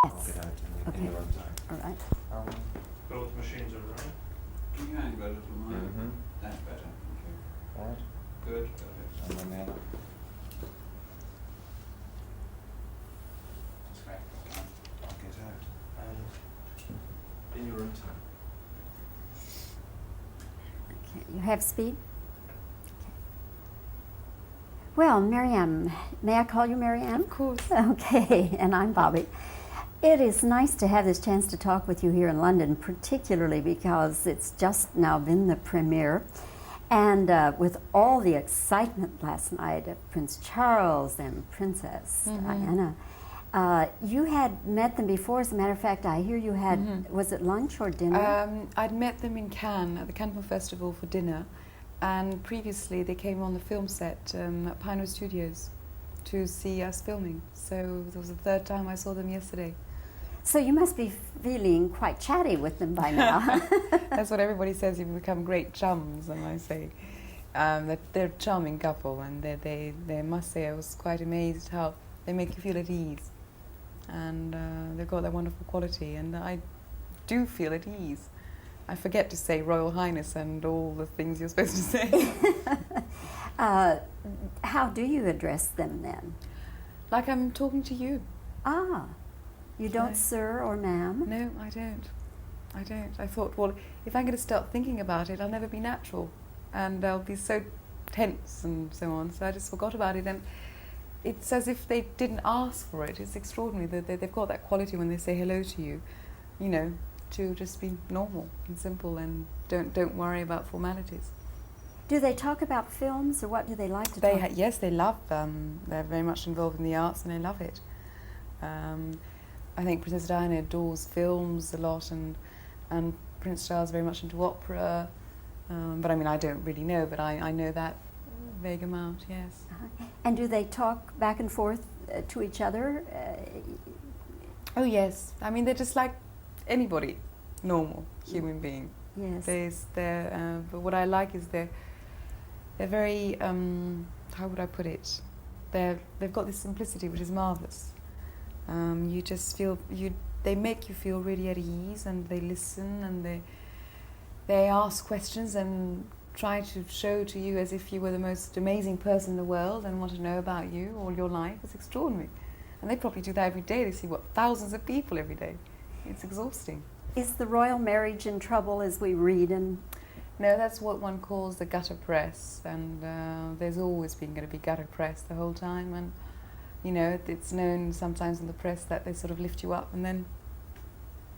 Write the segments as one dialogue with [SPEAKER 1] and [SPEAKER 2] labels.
[SPEAKER 1] I'll get out in your own time.
[SPEAKER 2] All right.
[SPEAKER 3] Both machines are running.
[SPEAKER 4] Can you hand go a little more?
[SPEAKER 1] Mm-hmm.
[SPEAKER 4] That's better, thank you.
[SPEAKER 1] Right.
[SPEAKER 4] Good, perfect.
[SPEAKER 1] And then the other.
[SPEAKER 4] That's great. Okay.
[SPEAKER 1] I'll get out.
[SPEAKER 3] In your own time.
[SPEAKER 2] Okay. You have speed? Okay. Well, Maryam, may I call you Maryam?
[SPEAKER 5] Of course.
[SPEAKER 2] Okay, and I'm Bobbie. It is nice to have this chance to talk with you here in London, particularly because it's just now been the premiere. And with all the excitement last night of Prince Charles and Princess Diana, you had met them before. As a matter of fact, I hear you had, was it lunch or dinner?
[SPEAKER 5] I'd met them in Cannes at the Cannes Film Festival for dinner, and previously they came on the film set at Pinewood Studios to see us filming. So it was the third time I saw them yesterday.
[SPEAKER 2] So you must be feeling quite chatty with them by now.
[SPEAKER 5] That's what everybody says. You become great chums, and I say that they're a charming couple, and they must say I was quite amazed how they make you feel at ease, and they've got that wonderful quality, and I do feel at ease. I forget to say Royal Highness and all the things you're supposed to say.
[SPEAKER 2] How do you address them then?
[SPEAKER 5] Like I'm talking to you.
[SPEAKER 2] Ah, you don't
[SPEAKER 5] No.
[SPEAKER 2] sir or ma'am?
[SPEAKER 5] No, I don't. I thought, well, if I'm going to start thinking about it, I'll never be natural, and I'll be so tense and so on. So I just forgot about it, and it's as if they didn't ask for it. It's extraordinary that they've got that quality when they say hello to you, you know, to just be normal and simple and don't worry about formalities.
[SPEAKER 2] Do they talk about films, or what do they like to talk?
[SPEAKER 5] Yes, they love. They're very much involved in the arts, and they love it. I think Princess Diana adores films a lot, and Prince Charles very much into opera. But I mean, I don't really know, but I know that vague amount. Yes.
[SPEAKER 2] And do they talk back and forth to each other?
[SPEAKER 5] Oh yes. I mean, they're just like anybody, normal human being.
[SPEAKER 2] Yes.
[SPEAKER 5] But what I like is they're very. How would I put it? They've got this simplicity which is marvelous. You just feel they make you feel really at ease, and they listen, and they ask questions and try to show to you as if you were the most amazing person in the world and want to know about you all your life. It's extraordinary, and they probably do that every day. They see thousands of people every day. It's exhausting.
[SPEAKER 2] Is the royal marriage in trouble, as we read in?
[SPEAKER 5] No, that's what one calls the gutter press, and there's always been going to be gutter press the whole time, and you know, it's known sometimes in the press that they sort of lift you up and then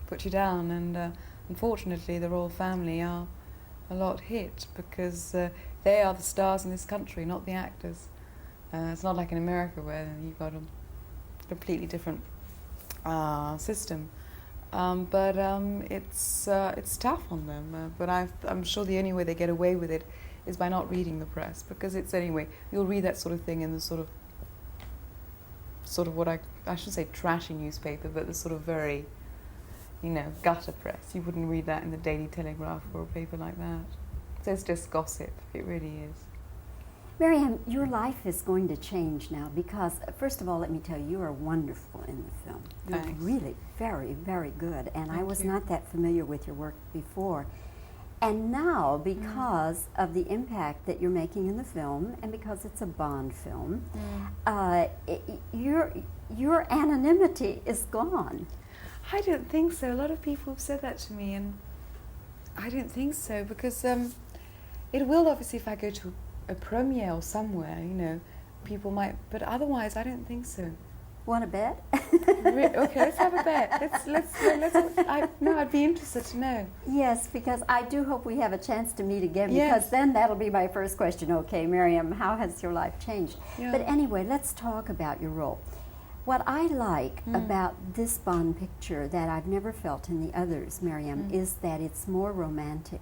[SPEAKER 5] put you down, and unfortunately the royal family are a lot hit because they are the stars in this country, not the actors. It's not like in America where you've got a completely different system. But it's tough on them. But I'm sure the only way they get away with it is by not reading the press, because it's anyway, you'll read that sort of thing in the sort of what I should say trashy newspaper, but the sort of very, you know, gutter press. You wouldn't read that in the Daily Telegraph or a paper like that. So it's just gossip. It really is.
[SPEAKER 2] Maryam, your life is going to change now because, first of all, let me tell you, you are wonderful in the film.
[SPEAKER 5] Thanks.
[SPEAKER 2] You're really very, very good, and I was
[SPEAKER 5] you.
[SPEAKER 2] not that familiar with your work before. And now, because of the impact that you're making in the film, and because it's a Bond film, your anonymity is gone.
[SPEAKER 5] I don't think so. A lot of people have said that to me, and I don't think so, because it will obviously if I go to a premiere or somewhere, you know, people might, but otherwise I don't think so.
[SPEAKER 2] Want to bet?
[SPEAKER 5] Okay, let's have a bet. I'd be interested to know.
[SPEAKER 2] Yes, because I do hope we have a chance to meet again,
[SPEAKER 5] Yes.
[SPEAKER 2] because then that'll be my first question. Okay, Maryam, how has your life changed?
[SPEAKER 5] Yeah.
[SPEAKER 2] But anyway, let's talk about your role. What I like about this Bond picture that I've never felt in the others, Maryam, is that it's more romantic.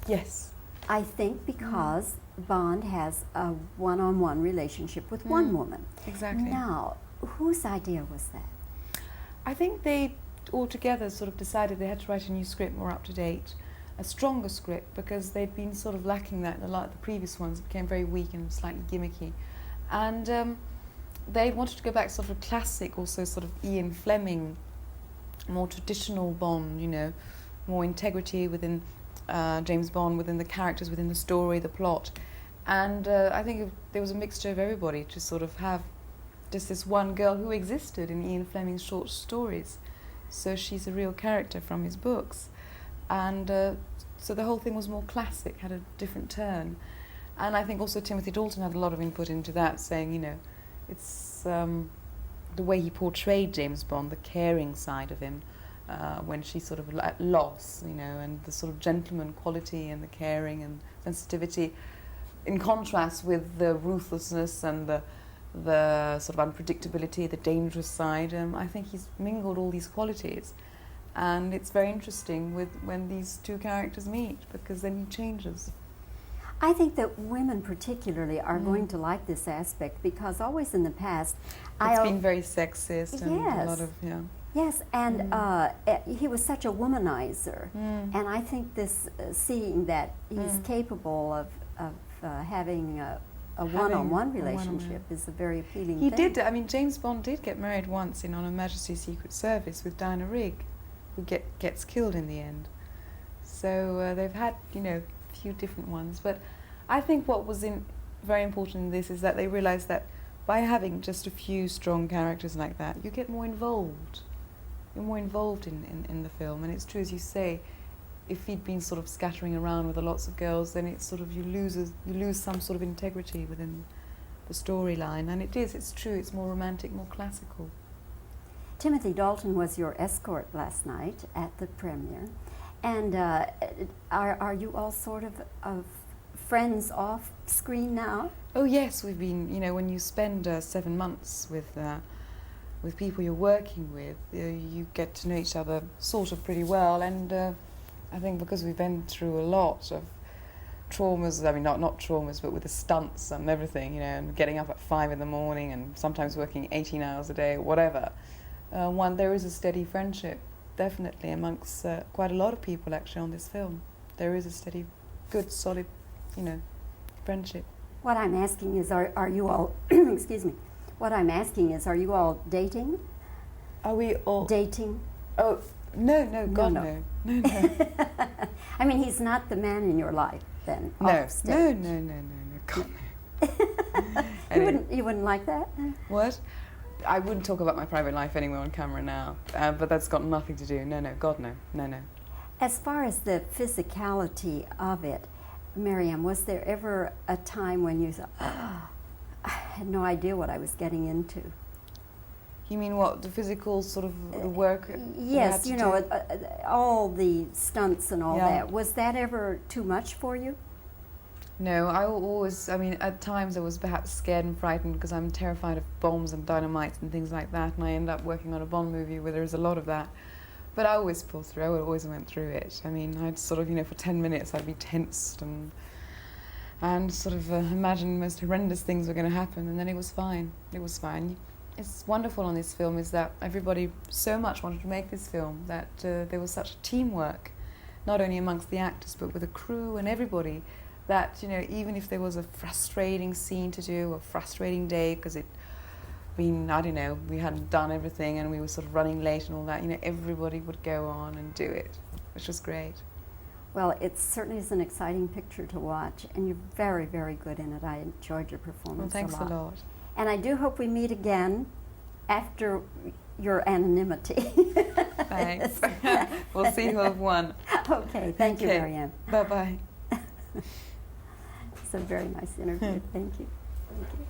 [SPEAKER 5] Yes.
[SPEAKER 2] I think because Bond has a one-on-one relationship with one woman.
[SPEAKER 5] Exactly.
[SPEAKER 2] Now, whose idea was that?
[SPEAKER 5] I think they all together sort of decided they had to write a new script, more up to date, a stronger script, because they'd been sort of lacking that. A lot of the previous ones became very weak and slightly gimmicky, and they wanted to go back sort of classic, also sort of Ian Fleming more traditional Bond, you know, more integrity within James Bond, within the characters, within the story, the plot. And I think there was a mixture of everybody to sort of have just this one girl who existed in Ian Fleming's short stories. So she's a real character from his books. And so the whole thing was more classic, had a different turn. And I think also Timothy Dalton had a lot of input into that, saying, you know, it's the way he portrayed James Bond, the caring side of him, when she's sort of at loss, you know, and the sort of gentleman quality and the caring and sensitivity, in contrast with the ruthlessness and the sort of unpredictability, the dangerous side. I think he's mingled all these qualities, and it's very interesting when these two characters meet, because then he changes.
[SPEAKER 2] I think that women particularly are going to like this aspect, because always in the past,
[SPEAKER 5] It's been very sexist and a lot of, yeah.
[SPEAKER 2] Yes, and he was such a womanizer, and I think this seeing that he's capable of having a one-on-one relationship is a very appealing thing.
[SPEAKER 5] He did. I mean, James Bond did get married once in On Her Majesty's Secret Service with Diana Rigg, who gets killed in the end. So they've had, you know, a few different ones. But I think what was very important in this is that they realised that by having just a few strong characters like that, you get more involved. You're more involved in the film. And it's true, as you say, if he'd been sort of scattering around with lots of girls, then it's sort of you lose some sort of integrity within the storyline. And it's true, it's more romantic, more classical.
[SPEAKER 2] Timothy Dalton was your escort last night at the premiere, and are you all sort of friends off screen now?
[SPEAKER 5] Oh yes, we've been. You know, when you spend 7 months with people you're working with, you get to know each other sort of pretty well, and I think because we've been through a lot of traumas, I mean not traumas, but with the stunts and everything, you know, and getting up at 5 in the morning and sometimes working 18 hours a day, whatever, there is a steady friendship, definitely, amongst quite a lot of people actually on this film. There is a steady, good, solid, you know, friendship.
[SPEAKER 2] What I'm asking is, are you all, excuse me, what I'm asking is, are you all dating?
[SPEAKER 5] Are we all...
[SPEAKER 2] Dating?
[SPEAKER 5] Oh, no, God, no. No.
[SPEAKER 2] I mean, he's not the man in your life, then,
[SPEAKER 5] No,
[SPEAKER 2] off stage.
[SPEAKER 5] no, God, no.
[SPEAKER 2] You wouldn't like that?
[SPEAKER 5] What? I wouldn't talk about my private life anywhere on camera now, but that's got nothing to do. No, God, no.
[SPEAKER 2] As far as the physicality of it, Maryam, was there ever a time when you thought, I had no idea what I was getting into?
[SPEAKER 5] You mean what, the physical sort of work?
[SPEAKER 2] Yes, you know, all the stunts and all
[SPEAKER 5] Yeah.
[SPEAKER 2] that. Was that ever too much for you?
[SPEAKER 5] No, I always, I mean, at times I was perhaps scared and frightened because I'm terrified of bombs and dynamite and things like that, and I end up working on a Bond movie where there's a lot of that. But I always pulled through, I always went through it. I mean, I'd sort of, you know, for 10 minutes I'd be tensed and sort of imagine the most horrendous things were going to happen, and then it was fine. It was fine. It's wonderful on this film is that everybody so much wanted to make this film that there was such teamwork, not only amongst the actors but with the crew and everybody, that, you know, even if there was a frustrating scene to do, a frustrating day because it been, I don't know, we hadn't done everything and we were sort of running late and all that, you know, everybody would go on and do it, which was great.
[SPEAKER 2] Well, it certainly is an exciting picture to watch, and you're very, very good in it. I enjoyed your performance
[SPEAKER 5] Well, thanks
[SPEAKER 2] a lot. And I do hope we meet again after your anonymity.
[SPEAKER 5] Thanks. We'll see who have won.
[SPEAKER 2] Okay, thank you,
[SPEAKER 5] Okay.
[SPEAKER 2] Maryam.
[SPEAKER 5] Bye-bye.
[SPEAKER 2] It's a very nice interview. Thank you. Thank you.